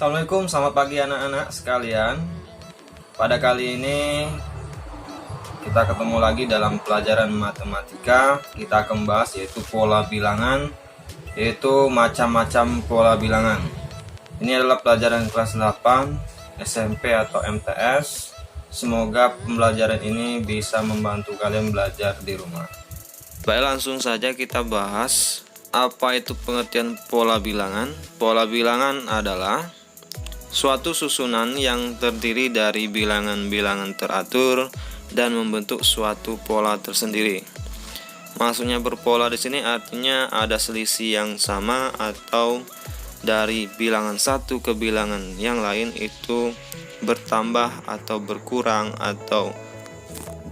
Assalamualaikum, selamat pagi anak-anak sekalian. Pada kali ini kita ketemu lagi dalam pelajaran matematika. Kita akan bahas yaitu pola bilangan, yaitu macam-macam pola bilangan. Ini adalah pelajaran kelas 8 SMP atau MTS. Semoga pembelajaran ini bisa membantu kalian belajar di rumah. Baik, langsung saja kita bahas apa itu pengertian pola bilangan. Pola bilangan adalah suatu susunan yang terdiri dari bilangan-bilangan teratur dan membentuk suatu pola tersendiri. Maksudnya berpola di sini artinya ada selisih yang sama atau dari bilangan satu ke bilangan yang lain itu bertambah atau berkurang atau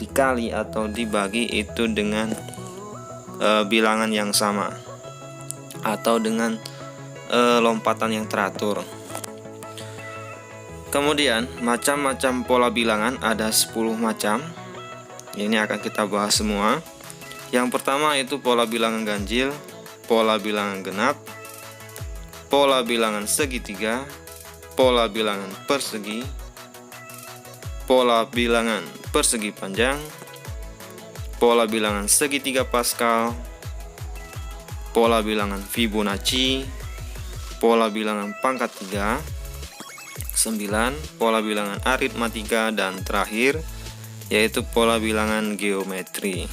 dikali atau dibagi itu dengan bilangan yang sama atau dengan lompatan yang teratur. Kemudian macam-macam pola bilangan ada 10 macam. Ini akan kita bahas semua. Yang pertama itu pola bilangan ganjil, pola bilangan genap, pola bilangan segitiga, pola bilangan persegi, pola bilangan persegi panjang, pola bilangan segitiga Pascal, pola bilangan Fibonacci, pola bilangan pangkat 3, 9 pola bilangan aritmatika, dan terakhir yaitu pola bilangan geometri.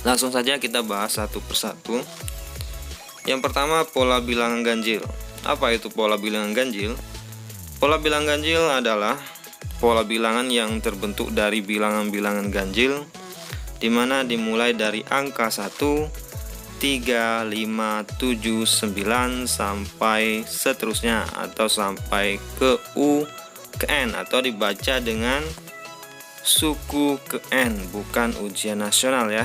Langsung saja kita bahas satu persatu. Yang pertama, pola bilangan ganjil. Apa itu pola bilangan ganjil? Pola bilangan ganjil adalah pola bilangan yang terbentuk dari bilangan-bilangan ganjil, di mana dimulai dari angka 1, 3, 5, 7, 9 sampai seterusnya atau sampai ke U ke N atau dibaca dengan suku ke N, bukan ujian nasional ya.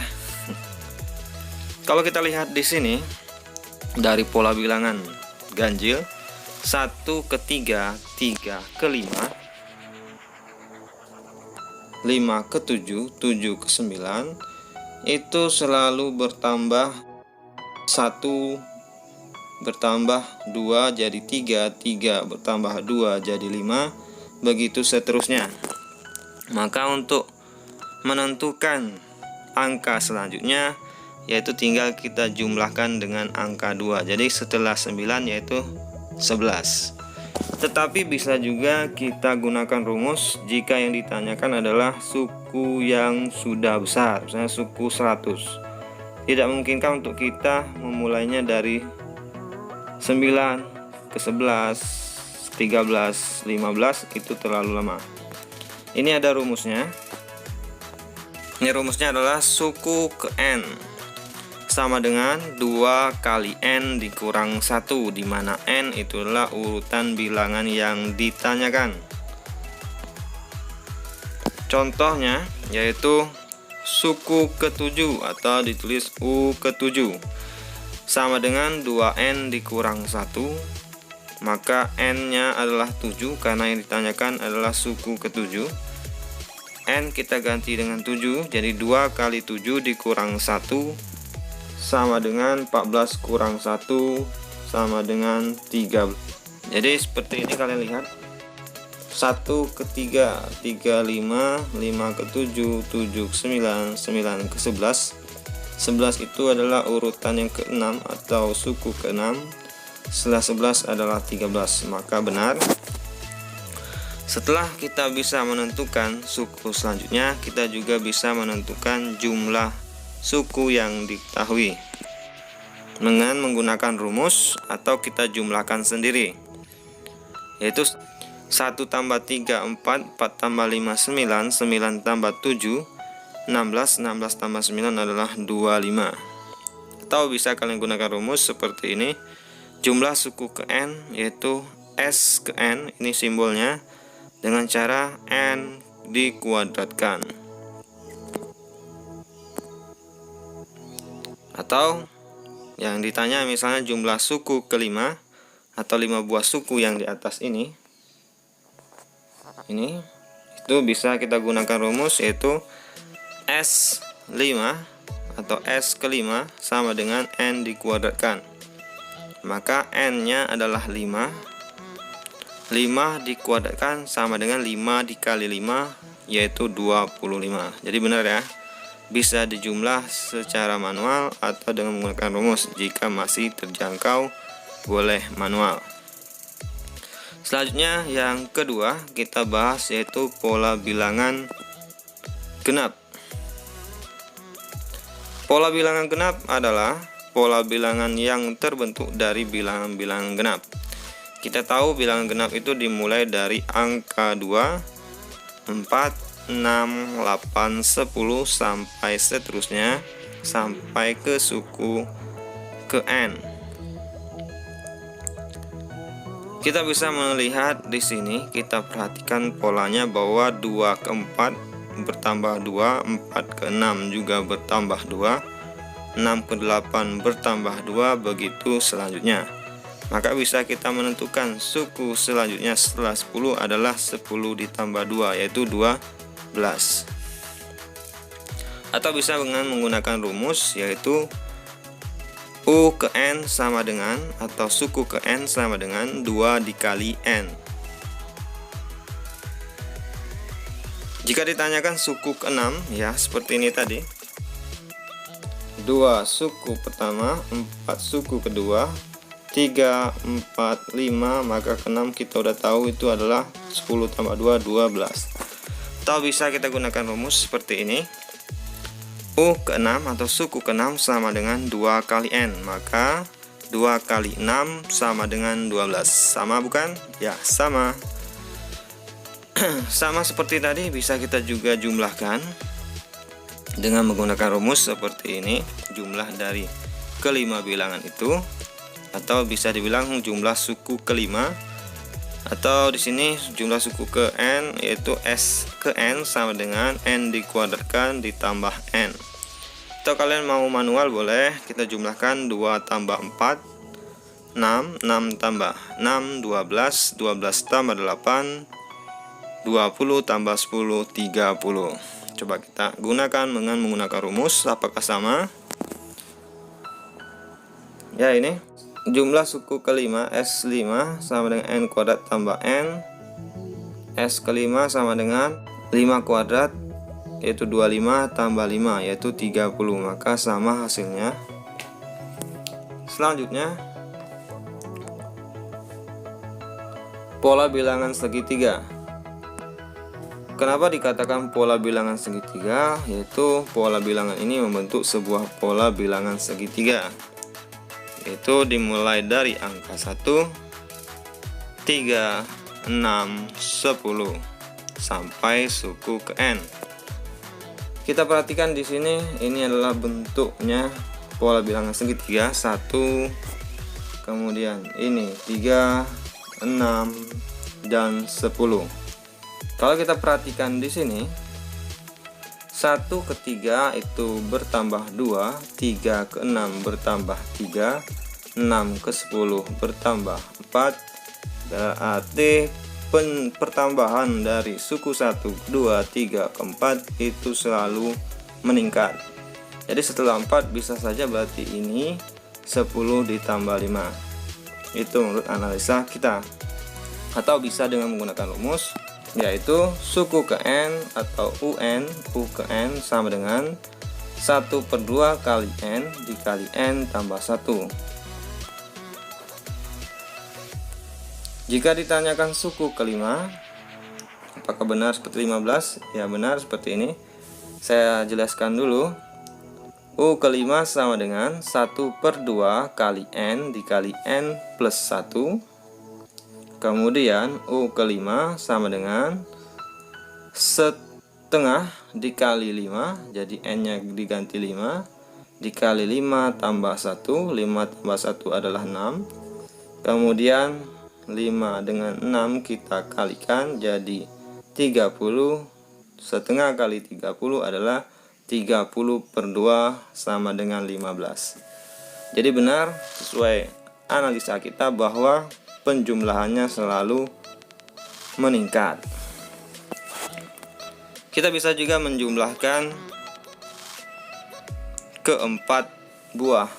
Kalau kita lihat di sini dari pola bilangan ganjil 1 ke 3, 3 ke 5, 5 ke 7, 7 ke 9 itu selalu bertambah 1 bertambah 2 jadi 3, 3 bertambah 2 jadi 5, begitu seterusnya. Maka untuk menentukan angka selanjutnya yaitu tinggal kita jumlahkan dengan angka 2. Jadi setelah 9 yaitu 11. Tetapi bisa juga kita gunakan rumus jika yang ditanyakan adalah suku yang sudah besar, misalnya suku 100. Tidak memungkinkan untuk kita memulainya dari 9 ke 11, 13, 15, itu terlalu lama. Ini ada rumusnya. Ini rumusnya adalah suku ke N sama dengan 2 kali N dikurang 1, di mana N itulah urutan bilangan yang ditanyakan. Contohnya yaitu suku ke-7 atau ditulis U ke-7 sama dengan 2N dikurang 1, maka N-nya adalah 7 karena yang ditanyakan adalah suku ke-7. N kita ganti dengan 7, jadi 2 kali 7 dikurang 1 sama dengan 14 kurang 1 sama dengan 3. Jadi seperti ini kalian lihat. 1 ke 3, 3, 5, 5 ke 7, 7 ke 9, 9 ke 11. 11 itu adalah urutan yang ke-6 atau suku ke-6. Setelah 11 adalah 13, maka benar. Setelah kita bisa menentukan suku selanjutnya, kita juga bisa menentukan jumlah suku yang diketahui dengan menggunakan rumus atau kita jumlahkan sendiri, yaitu 1 tambah 3, 4, 4 tambah 5, 9, 9 tambah 7, 16, 16 tambah 9 adalah 25. Atau bisa kalian gunakan rumus seperti ini. Jumlah suku ke N yaitu S ke N, ini simbolnya, dengan cara N dikuadratkan. Atau yang ditanya misalnya jumlah suku ke-5 atau 5 buah suku yang di atas ini itu bisa kita gunakan rumus yaitu S5 atau S ke-5 sama dengan N dikuadratkan. Maka N nya adalah 5 5 dikuadratkan sama dengan 5 dikali 5, yaitu 25. Jadi benar ya, bisa dijumlah secara manual atau dengan menggunakan rumus. Jika masih terjangkau, boleh manual. Selanjutnya yang kedua kita bahas yaitu pola bilangan genap. Pola bilangan genap adalah pola bilangan yang terbentuk dari bilangan-bilangan genap. Kita tahu bilangan genap itu dimulai dari angka 2, 4, 6, 8, 10 sampai seterusnya sampai ke suku ke N. Kita bisa melihat di sini, kita perhatikan polanya bahwa 2 ke 4 bertambah 2, 4 ke 6 juga bertambah 2, 6 ke 8 bertambah 2, begitu selanjutnya. Maka bisa kita menentukan suku selanjutnya setelah 10 adalah 10 ditambah 2, yaitu 12. Atau bisa dengan menggunakan rumus yaitu U ke N sama dengan, atau suku ke N sama dengan 2 dikali N. Jika ditanyakan suku ke 6 ya seperti ini tadi, 2 suku pertama, 4 suku kedua, 3, 4, 5, maka ke 6 kita udah tahu itu adalah 10 tambah 2, 12. Atau bisa kita gunakan rumus seperti ini, U ke 6 atau suku ke 6 sama dengan 2 kali N, maka 2 kali 6 sama dengan 12. Sama bukan? Ya, sama. Sama seperti tadi, bisa kita juga jumlahkan dengan menggunakan rumus seperti ini, jumlah dari kelima bilangan itu, atau bisa dibilang jumlah suku kelima, atau di sini jumlah suku ke N yaitu S ke N sama dengan N dikuadratkan ditambah N. Atau kalian mau manual boleh, kita jumlahkan 2 tambah 4 6, 6 tambah 6 12, 12 tambah 8 20 tambah 10 30. Coba kita gunakan dengan menggunakan rumus, apakah sama? Ya, ini jumlah suku kelima S5 sama dengan N kuadrat tambah N, S kelima sama dengan 5 kuadrat yaitu 25 tambah 5 yaitu 30, maka sama hasilnya. Selanjutnya pola bilangan segitiga. Kenapa dikatakan pola bilangan segitiga? Yaitu pola bilangan ini membentuk sebuah pola bilangan segitiga, yaitu dimulai dari angka 1, 3, 6, 10 sampai suku ke N. Kita perhatikan di sini, ini adalah bentuknya pola bilangan segitiga. 1, kemudian ini 3, 6 dan 10. Kalau kita perhatikan di sini, 1 ke 3 itu bertambah 2, 3 ke 6 bertambah 3, 6 ke 10 bertambah 4. Berarti pertambahan dari suku 1, 2, 3 ke 4 itu selalu meningkat. Jadi setelah 4 bisa saja berarti ini 10 ditambah 5. Itu menurut analisa kita. Atau bisa dengan menggunakan rumus yaitu suku ke N atau UN, U ke N sama dengan 1/2 kali N dikali N tambah 1. Jika ditanyakan suku kelima, apakah benar seperti 15? Ya, benar seperti ini. Saya jelaskan dulu. U kelima sama dengan 1/2 kali N dikali N plus 1. Kemudian U kelima sama dengan setengah dikali 5, jadi N nya diganti 5, dikali 5 tambah 1, 5 tambah 1 adalah 6. Kemudian 5 dengan 6 kita kalikan jadi 30. Setengah kali 30 adalah 30/2 sama dengan 15. Jadi benar sesuai analisa kita bahwa penjumlahannya selalu meningkat. Kita bisa juga menjumlahkan keempat buah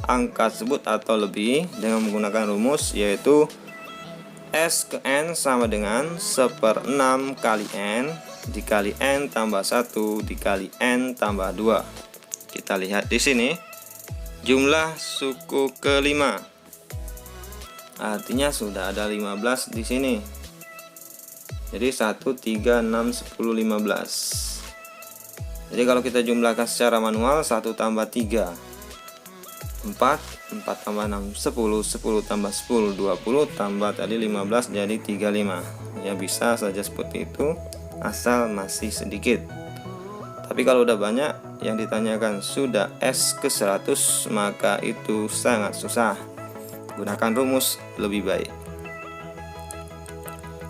angka tersebut atau lebih dengan menggunakan rumus yaitu S ke N sama dengan 1/6 kali N dikali N tambah 1 dikali N tambah 2. Kita lihat di sini jumlah suku kelima. Artinya sudah ada 15 di sini. Jadi 1, 3, 6, 10, 15. Jadi kalau kita jumlahkan secara manual, 1 tambah 3 4, 4 tambah 6 10, 10 tambah 10 20, tambah tadi 15 jadi 35. Ya bisa saja seperti itu, asal masih sedikit. Tapi kalau udah banyak yang ditanyakan sudah S ke 100, maka itu sangat susah. Gunakan rumus lebih baik.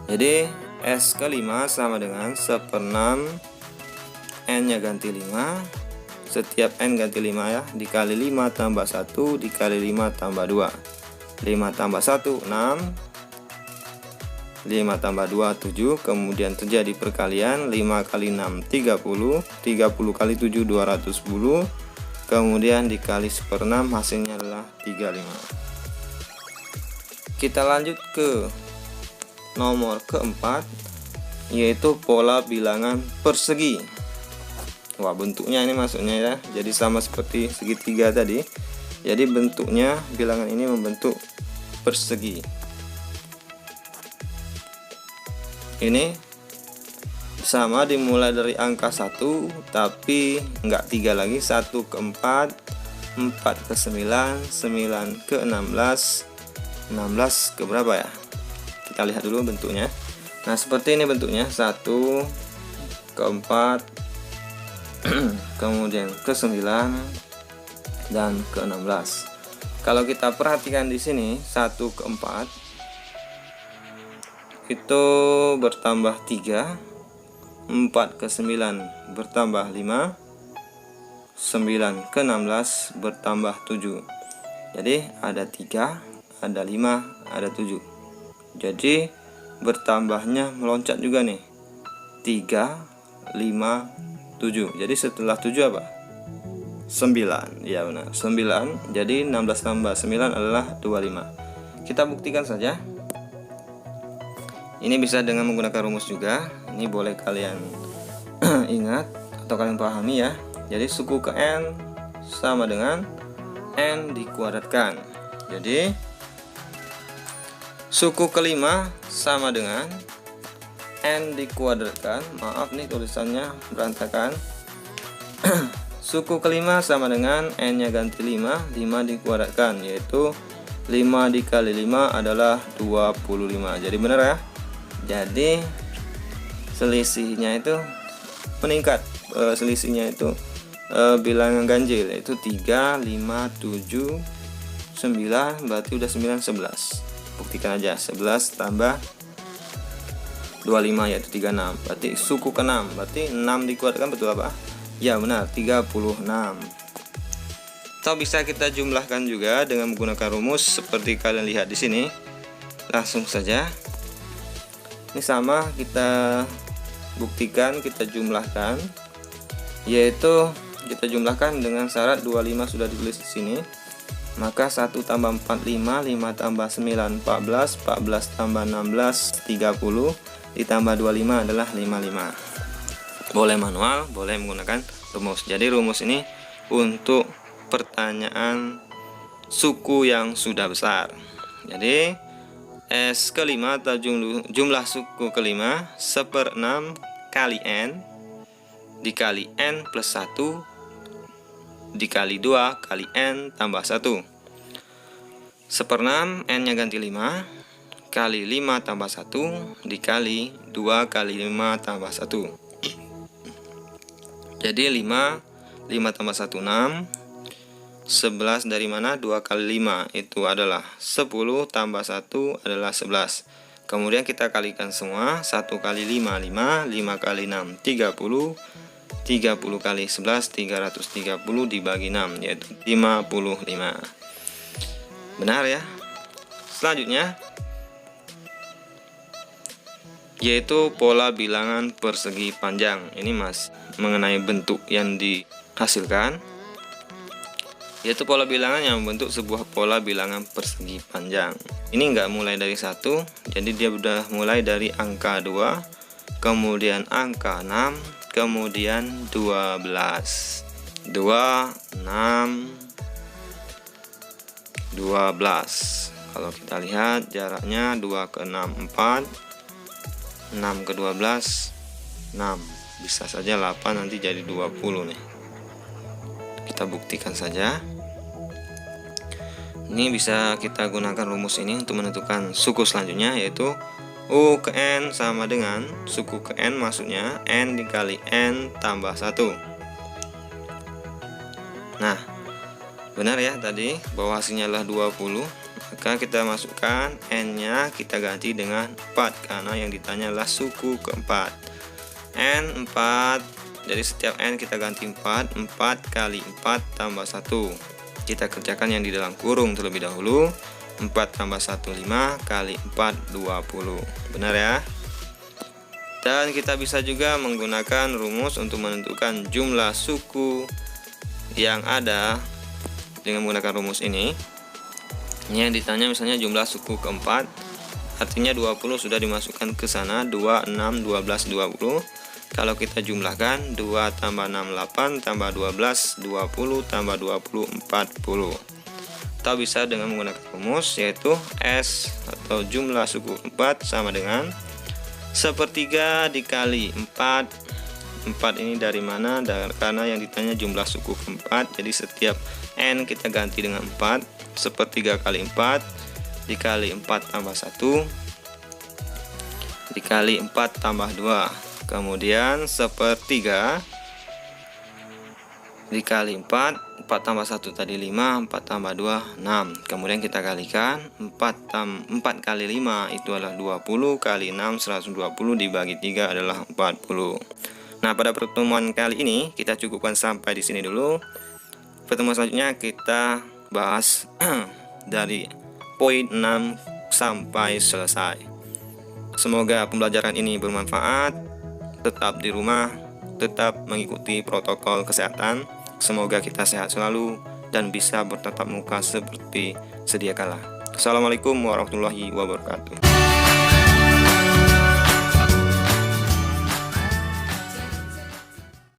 Jadi S ke 5 sama dengan 1/6 N nya ganti 5, setiap N ganti 5 ya, dikali 5 tambah 1 dikali 5 tambah 2. 5 tambah 1 6, 5 tambah 2 7, kemudian terjadi perkalian 5 kali 6 30, 30 kali 7 210, kemudian dikali 1/6 hasilnya adalah 35. Kita lanjut ke nomor keempat, yaitu pola bilangan persegi. Wah, bentuknya ini maksudnya ya, jadi sama seperti segitiga tadi. Jadi bentuknya bilangan ini membentuk persegi. Ini sama, dimulai dari angka 1 tapi enggak 3 lagi, 1 ke 4, 4 ke 9, 9 ke 16, 16 ke berapa ya? Kita lihat dulu bentuknya. Nah, seperti ini bentuknya, 1 ke 4 kemudian ke 9 dan ke 16. Kalau kita perhatikan di sini 1 ke 4 itu bertambah 3, 4 ke 9 bertambah 5, 9 ke 16 bertambah 7. Jadi ada 3, ada 5, ada 7. Jadi bertambahnya meloncat juga nih, 3, 5, 7. Jadi setelah 7 apa? 9. Ya benar, 9. Jadi 16 tambah 9 adalah 25. Kita buktikan saja. Ini bisa dengan menggunakan rumus juga. Ini boleh kalian ingat atau kalian pahami ya. Jadi suku ke N sama dengan N dikuadratkan. Jadi suku kelima sama dengan N dikuadratkan. Maaf nih tulisannya berantakan. Suku kelima sama dengan N nya ganti 5, 5 dikuadratkan, yaitu 5 dikali 5 adalah 25. Jadi benar ya. Jadi selisihnya itu meningkat. Selisihnya itu bilangan ganjil, yaitu 3, 5, 7, 9, berarti udah 9, 11. Buktikan aja, 11 tambah 25 yaitu 36. Berarti suku ke-6, berarti 6 dikuadratkan betul apa? Ya benar, 36. Atau bisa kita jumlahkan juga dengan menggunakan rumus seperti kalian lihat di sini. Langsung saja. Ini sama, kita buktikan, kita jumlahkan. Yaitu kita jumlahkan dengan syarat 25 sudah ditulis di sini. Maka 1 tambah 4 5, 5 tambah 9 14, 14 tambah 16 30, ditambah 25 adalah 55. Boleh manual, boleh menggunakan rumus. Jadi rumus ini untuk pertanyaan suku yang sudah besar. Jadi S kelima atau jumlah suku kelima 1/6 kali N dikali N plus 1 dikali 2 kali N tambah 1. 1/6 N nya ganti 5 kali 5 tambah 1 dikali 2 kali 5 tambah 1. Jadi 5 tambah 1 6. 11 dari mana? 2 kali 5 itu adalah 10, tambah 1 adalah 11. Kemudian kita kalikan semua. 1 kali 5 5, 5 kali 6 30, 30 kali 11 330 dibagi 6 yaitu 55. Benar ya. Selanjutnya yaitu pola bilangan persegi panjang. Ini Mas mengenai bentuk yang dihasilkan, yaitu pola bilangan yang membentuk sebuah pola bilangan persegi panjang. Ini enggak mulai dari 1, Jadi dia udah mulai dari angka 2, kemudian angka 6, kemudian 12. 2, 6, 12. Kalau kita lihat jaraknya 2 ke 6 4, 6 ke 12 6, bisa saja 8 nanti jadi 20 nih. Kita buktikan saja. Ini bisa kita gunakan rumus ini untuk menentukan suku selanjutnya, yaitu U ke N sama dengan suku ke N, maksudnya N dikali N tambah 1. Nah, benar ya tadi bahwa hasilnya adalah 20. Maka kita masukkan N nya kita ganti dengan 4, karena yang ditanya adalah suku keempat. N 4, jadi setiap N kita ganti 4. 4 kali 4 tambah 1. Kita kerjakan yang di dalam kurung terlebih dahulu. 4 tambah 1 5, kali 4 20. Benar ya. Dan kita bisa juga menggunakan rumus untuk menentukan jumlah suku yang ada dengan menggunakan rumus ini. Ini yang ditanya misalnya jumlah suku keempat, artinya 20 sudah dimasukkan ke sana. 2, 6, 12, 20. Kalau kita jumlahkan 2 tambah 6 8, tambah 12 20, tambah 20 40. Atau bisa dengan menggunakan rumus, yaitu S atau jumlah suku 4 sama dengan 1/3 dikali 4. 4 ini dari mana? Karena yang ditanya jumlah suku keempat, jadi setiap N kita ganti dengan 4. 1/3 kali 4 dikali 4 tambah 1 dikali 4 tambah 2. Kemudian 1/3 dikali 4, 4 tambah 1 tadi 5, 4 tambah 2 6. Kemudian kita kalikan 4 kali 5 itu adalah 20, kali 6 120, dibagi 3 adalah 40. Nah, pada pertemuan kali ini kita cukupkan sampai di sini dulu. Pertemuan selanjutnya kita bahas dari poin 6 sampai selesai. Semoga pembelajaran ini bermanfaat. Tetap di rumah, tetap mengikuti protokol kesehatan. Semoga kita sehat selalu dan bisa bertatap muka seperti sedia kala. Assalamualaikum warahmatullahi wabarakatuh.